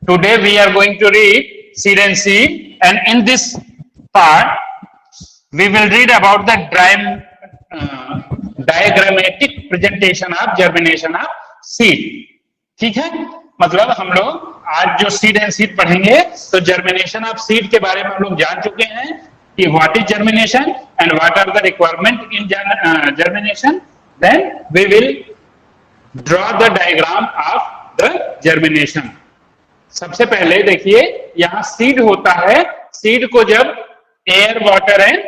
Today we are going to read seed and seed, and in this part we will read about the diagrammatic presentation of germination of seed. ठीक है, मतलब हम लोग आज जो seed and seed पढ़ेंगे तो जर्मिनेशन ऑफ सीड के बारे में हम लोग जान चुके हैं कि what is germination and what are the requirement in germination. Then we will draw the diagram of the germination. सबसे पहले देखिए यहां सीड होता है. सीड को जब एयर वाटर एंड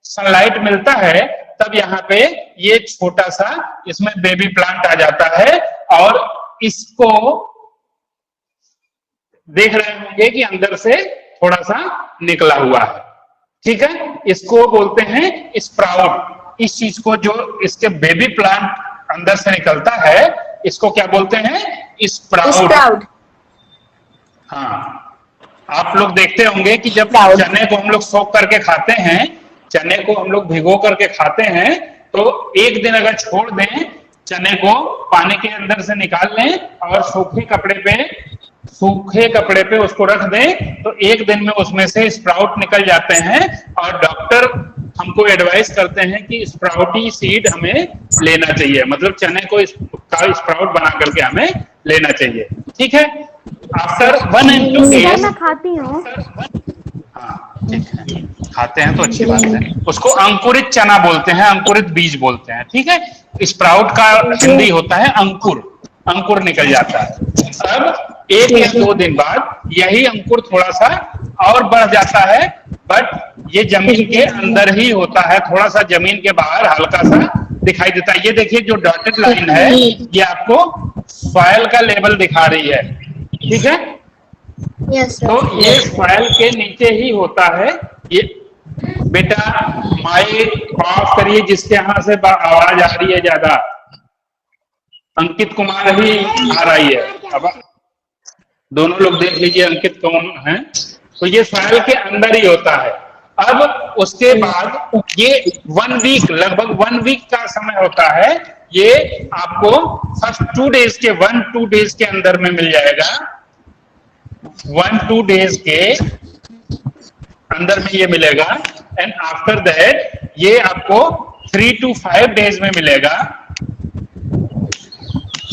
सनलाइट मिलता है तब यहाँ पे ये छोटा सा इसमें बेबी प्लांट आ जाता है और इसको देख रहे होंगे कि अंदर से थोड़ा सा निकला हुआ है. ठीक है, इसको बोलते हैं स्प्राउट. इस चीज को जो इसके बेबी प्लांट अंदर से निकलता है इसको क्या बोलते हैं? स्प्राउट. हाँ, आप लोग देखते होंगे कि जब चने को हम लोग सोख करके खाते हैं, चने को हम लोग भिगो करके खाते हैं तो एक दिन अगर छोड़ दें, चने को पानी के अंदर से निकाल लें और सूखे कपड़े पे उसको रख दें तो एक दिन में उसमें से स्प्राउट निकल जाते हैं. और डॉक्टर हमको एडवाइस करते हैं कि स्प्राउटी सीड हमें लेना चाहिए, मतलब चने को स्प्राउट बना करके हमें लेना चाहिए. ठीक है, आफ्टर 1 and 2 days मैं खाती हूँ. हाँ ठीक है, खाते हैं तो अच्छी बात है. उसको अंकुरित चना बोलते हैं, अंकुरित बीज बोलते हैं. ठीक है, स्प्राउट का हिंदी होता है अंकुर. अंकुर निकल जाता है. अब 1 या 2 दिन बाद यही अंकुर थोड़ा सा और बढ़ जाता है, बट ये जमीन के अंदर ही होता है, थोड़ा सा जमीन के बाहर हल्का सा दिखाई देता है. ये देखिए जो डॉटेड लाइन है ये आपको सॉइल का लेवल दिखा रही है. ठीक है, तो ये सॉइल के नीचे ही होता है. ये बेटा माइक ऑफ करिए, जिसके यहाँ से आवाज आ रही है ज्यादा. अंकित कुमार ही आ रही है. अब दोनों लोग देख लीजिए अंकित कौन है. तो ये सॉइल के अंदर ही होता है. अब उसके बाद ये 1 वीक, लगभग 1 वीक का समय होता है. ये आपको फर्स्ट 2 डेज के 1-2 डेज के अंदर में मिल जाएगा. 1-2 डेज के अंदर में ये मिलेगा. एंड आफ्टर दैट ये आपको 3 to 5 डेज में मिलेगा.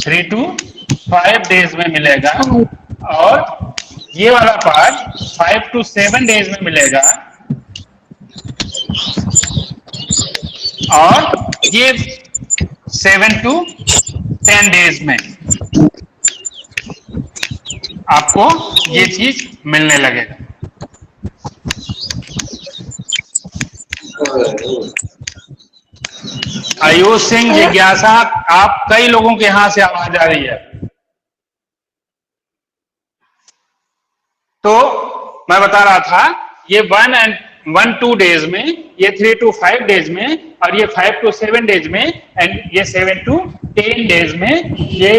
3 to 5 डेज में मिलेगा. और ये वाला पार्ट 5 to 7 डेज में मिलेगा. और ये 7 to 10 डेज में आपको ये चीज मिलने लगेगा. आयुष सिंह जिज्ञासा, आप कई लोगों के यहां से आवाज आ रही है. तो मैं बता रहा था ये 1-2 डेज में, ये 3 to 5 डेज में, और ये 5 to 7 डेज में, एंड ये 7 to 10 डेज में ये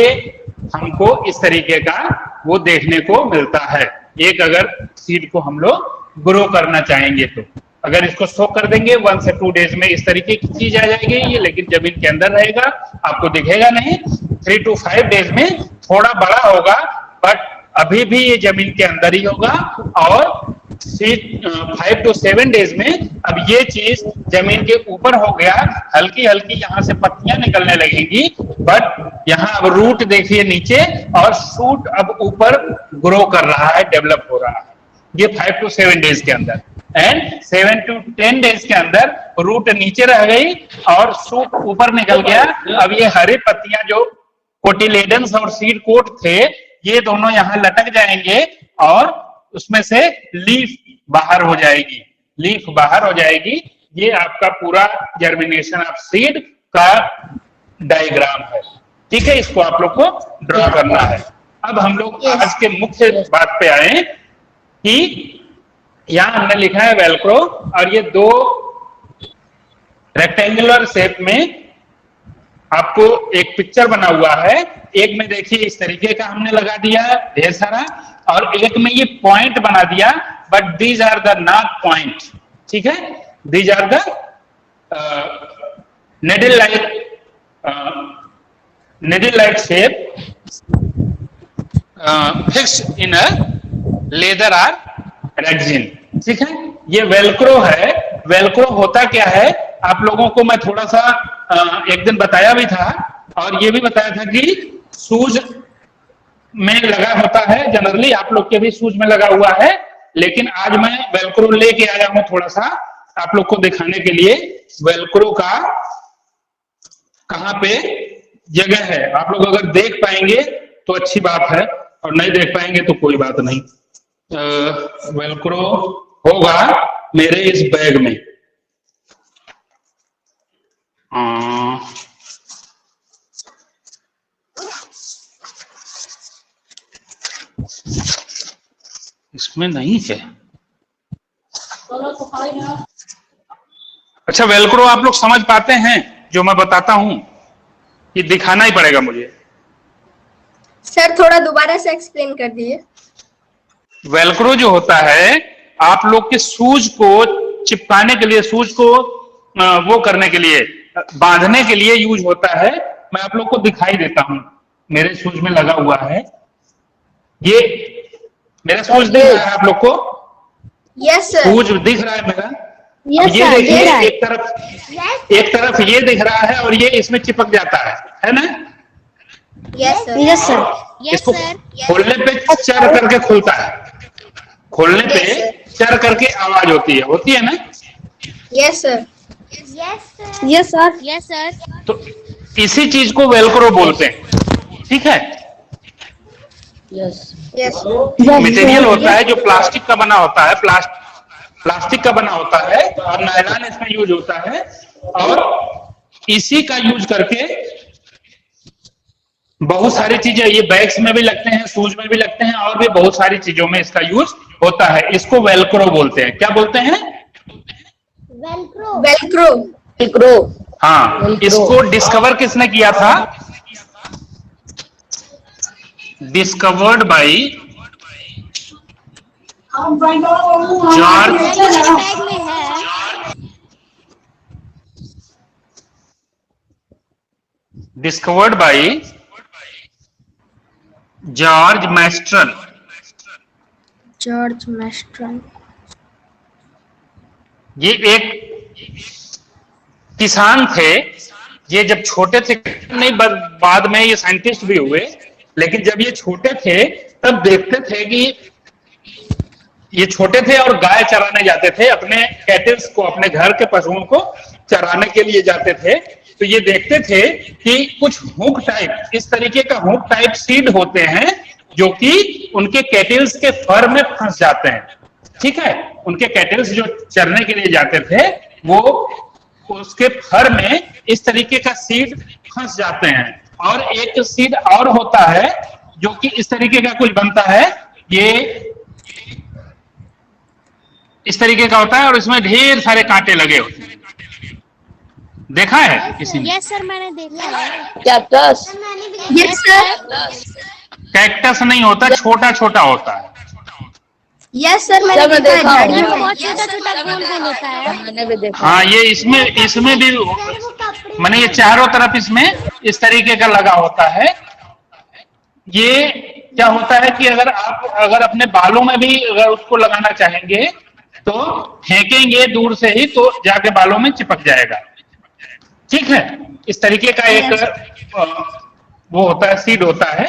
हमको इस तरीके का वो देखने को मिलता है. एक अगर सीड को हम लोग ग्रो करना चाहेंगे तो अगर इसको सोक कर देंगे 1 से 2 डेज में इस तरीके की चीज आ जाएगी. ये लेकिन जमीन के अंदर रहेगा, आपको दिखेगा नहीं. 3 to 5 डेज में थोड़ा बड़ा होगा, बट अभी भी ये जमीन के अंदर ही होगा. और 5 to 7 डेज में अब ये चीज जमीन के ऊपर हो गया. हल्की हल्की यहाँ से पत्तियां निकलने लगेंगी, बट यहाँ अब रूट देखिए नीचे और शूट अब ऊपर ग्रो कर रहा है, डेवलप हो रहा है. ये 5 to 7 डेज के अंदर. एंड 7 to 10 डेज के अंदर रूट नीचे रह गई और शूट ऊपर निकल गया. अब ये हरी पत्तियां जो कोटिलेडन्स और सीड कोट थे ये दोनों यहाँ लटक जाएंगे और उसमें से लीफ बाहर हो जाएगी. लीफ बाहर हो जाएगी. ये आपका पूरा जर्मिनेशन ऑफ सीड का डायग्राम है. ठीक है, इसको आप लोग को ड्रॉ करना है. अब हम लोग आज के मुख्य बात पे आए कि यहां हमने लिखा है वेलक्रो, और ये 2 रेक्टेंगुलर शेप में आपको एक पिक्चर बना हुआ है. एक में देखिए इस तरीके का हमने लगा दिया ढेर सारा, और एक में ये पॉइंट बना दिया, but these are the not point. ठीक है, these are the needle like shape. Fixed in a leather or rexine. ठीक है, ये वेलक्रो है। वेलक्रो होता क्या है, आप लोगों को मैं थोड़ा सा एक दिन बताया भी था, और ये भी बताया था कि शूज में लगा होता है, जनरली आप लोग के भी शूज में लगा हुआ है, लेकिन आज मैं वेलक्रो लेके आया हूं थोड़ा सा आप लोग को दिखाने के लिए वेलक्रो का कहां पे जगह है। आप लोग अगर देख पाएंगे तो अच्छी बात है, और नहीं देख पाएंगे तो कोई बात नहीं। वेलक्रो होगा मेरे इस बैग में। इसमें नहीं है। अच्छा, वेलक्रो आप लोग समझ पाते हैं जो मैं बताता हूं, कि दिखाना ही पड़ेगा मुझे? सर थोड़ा दोबारा से एक्सप्लेन कर दीजिए। वेलक्रो जो होता है, आप लोग के शूज को चिपकाने के लिए, शूज को वो करने के लिए, बांधने के लिए यूज होता है। मैं आप लोग को दिखाई देता हूं, मेरे शूज में लगा हुआ है। ये मेरा शूज दिख रहा है आप लोग को? Yes sir. शूज दिख रहा है मेरा? यस ये सर, देखिए, yes, एक तरफ ये दिख रहा है और ये इसमें चिपक जाता है ना? Yes sir. Yes sir. इसको खोलने पे चर करके खुलता है, खोलने पे चर करके आवाज होती है ना? Yes sir. Yes sir. Yes sir. तो इसी चीज को वेलक्रो बोलते हैं। ठीक है, यस मटेरियल होता है जो प्लास्टिक का बना होता है, प्लास्टिक का बना होता है, और नायलॉन इसमें यूज होता है, और इसी का यूज करके बहुत सारी चीजें, ये बैग्स में भी लगते हैं, शूज में भी लगते हैं, और भी बहुत सारी चीजों में इसका यूज होता है। इसको वेलक्रो बोलते हैं। क्या बोलते हैं? वेलक्रो। हाँ, इसको डिस्कवर किसने किया था? Discovered by George. बैग में है। Discovered by George मैस्ट्रल। जॉर्ज मैस्ट्रल। ये एक किसान थे। ये जब छोटे थे, नहीं बाद में ये साइंटिस्ट भी हुए, लेकिन जब ये छोटे थे तब देखते थे कि ये छोटे थे और गाय चराने जाते थे, अपने कैटल्स को, अपने घर के पशुओं को चराने के लिए जाते थे। तो ये देखते थे कि कुछ हुक टाइप, इस तरीके का हुक टाइप सीड होते हैं जो कि उनके कैटल्स के फर में फंस जाते हैं। ठीक है, उनके कैटल्स जो चरने के लिए जाते थे, वो उसके फर में इस तरीके का सीड फंस जाते हैं। और एक सीड और होता है जो कि इस तरीके का कुछ बनता है, ये इस तरीके का होता है, और इसमें ढेर सारे कांटे लगे होते हैं। देखा है किसी ने? यस सर, मैंने देखा है। कैक्टस। Yes sir. कैक्टस नहीं होता, छोटा छोटा होता है। यस सर, मैंने देखा है। ये बहुत छोटा छोटा गोल गोल होता है। मैंने भी देखा। हाँ, ये इसमें भी माने ये चारों तरफ इसमें इस तरीके का लगा होता है। ये क्या होता है कि अगर अपने बालों में भी अगर उसको लगाना चाहेंगे तो फेंकेंगे दूर से ही तो जाके बालों में चिपक जाएगा। ठीक है, इस तरीके का एक वो होता है, सीड होता है,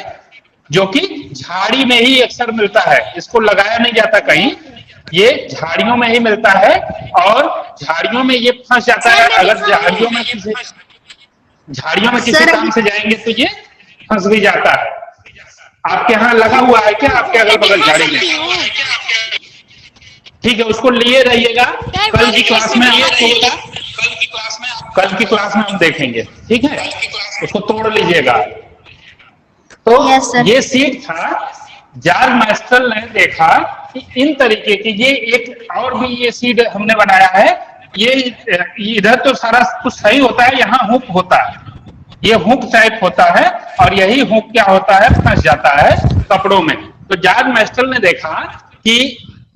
जो कि झाड़ी में ही अक्सर मिलता है। इसको लगाया नहीं जाता कहीं, ये झाड़ियों में ही मिलता है, और झाड़ियों में ये फंस जाता है। अगर झाड़ियों में किसी काम से जाएंगे तो ये फंस भी जाता है। आपके यहाँ लगा हुआ है क्या, आपके अगल बगल झाड़ी में? ठीक है, उसको लिए रहिएगा। कल की क्लास में हम देखेंगे। ठीक है, उसको तोड़ लीजिएगा। तो ये सीड था। जॉर्ज मैस्ट्रल ने देखा कि इन तरीके की ये एक और भी ये सीड हमने बनाया है। ये इधर तो सारा कुछ सही होता है, यहाँ हुक होता है, ये हुक टाइप होता है, और यही हुक क्या होता है, फंस जाता है कपड़ों में। तो जॉर्ज मैस्ट्रल ने देखा कि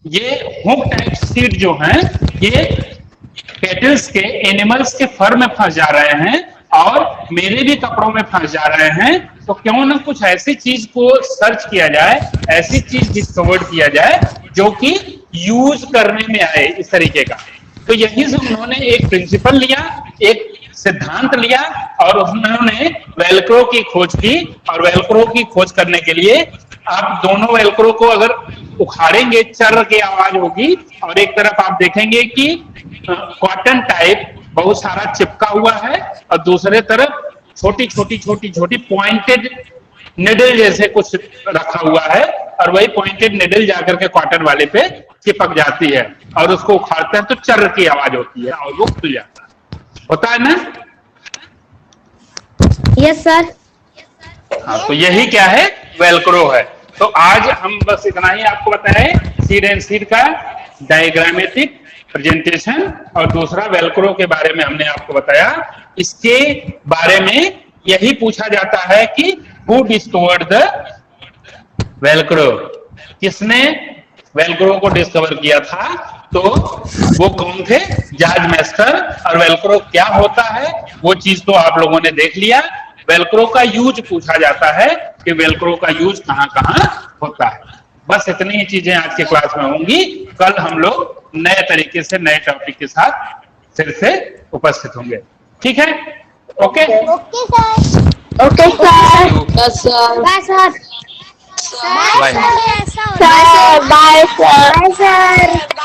ये हुक टाइप सीड जो हैं, ये कैटल्स के, एनिमल्स के फर में फंस जा रहे हैं, और मेरे भी कपड़ों में फंस जा रहे हैं, तो क्यों ना कुछ ऐसी चीज को सर्च किया जाए, ऐसी चीज डिस्कवर किया जाए जो कि यूज करने में आए इस तरीके का। तो यही से उन्होंने एक प्रिंसिपल लिया, एक सिद्धांत लिया और उन्होंने वेलक्रो की खोज की। और वेलक्रो की खोज करने के लिए आप दोनों वेलक्रो को अगर उखाड़ेंगे चर की आवाज होगी, और एक तरफ आप देखेंगे कि कॉटन टाइप बहुत सारा चिपका हुआ है और दूसरे तरफ छोटी छोटी छोटी छोटी पॉइंटेड निडल जैसे कुछ रखा हुआ है, और वही पॉइंटेड निडल जाकर के कॉटन वाले पे चिपक जाती है और उसको उखाड़ते हैं तो चर की आवाज होती है और वो खुल जाता है। होता है ना? Yes sir. हाँ, तो यही क्या है? वेलक्रो है। तो आज हम बस इतना ही आपको बताएं, सीड एंड सीड का डायग्रामेटिक प्रेजेंटेशन, और दूसरा वेलक्रो के बारे में हमने आपको बताया। इसके बारे में यही पूछा जाता है कि हु डिस्कवर्ड द वेलक्रो, किसने वेलक्रो को डिस्कवर किया था? तो वो कौन थे? जॉर्ज मेस्टर। और वेलक्रो क्या होता है वो चीज तो आप लोगों ने देख लिया। वेलक्रो का यूज पूछा जाता है कि वेलक्रो का यूज कहां कहां होता है। बस इतनी ही चीजें आज के क्लास में होंगी। कल हम लोग नए तरीके से नए टॉपिक के साथ फिर से उपस्थित होंगे। ठीक है? Okay okay sir. Okay sir. Bye sir. Bye sir. Sir bye sir.